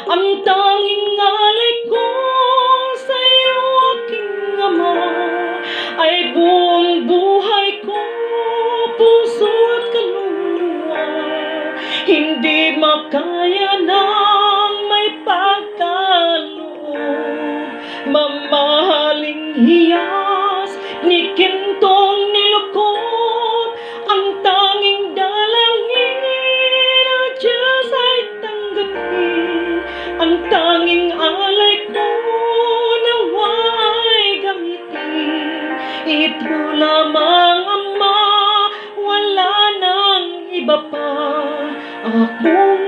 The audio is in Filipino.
Ang tanging ngalay ko sa'yo, aking Ama, ay buong buhay ko, puso at kaluluwa. Hindi makaya ng may pagkaloob, mamahaling hiyas ni kintong nilukot. Ang tanging dalangin ng Diyos ay tanggapin, ang tanging alay ko nawa'y gamitin. Ito lamang, Ama, wala nang iba pa. Ako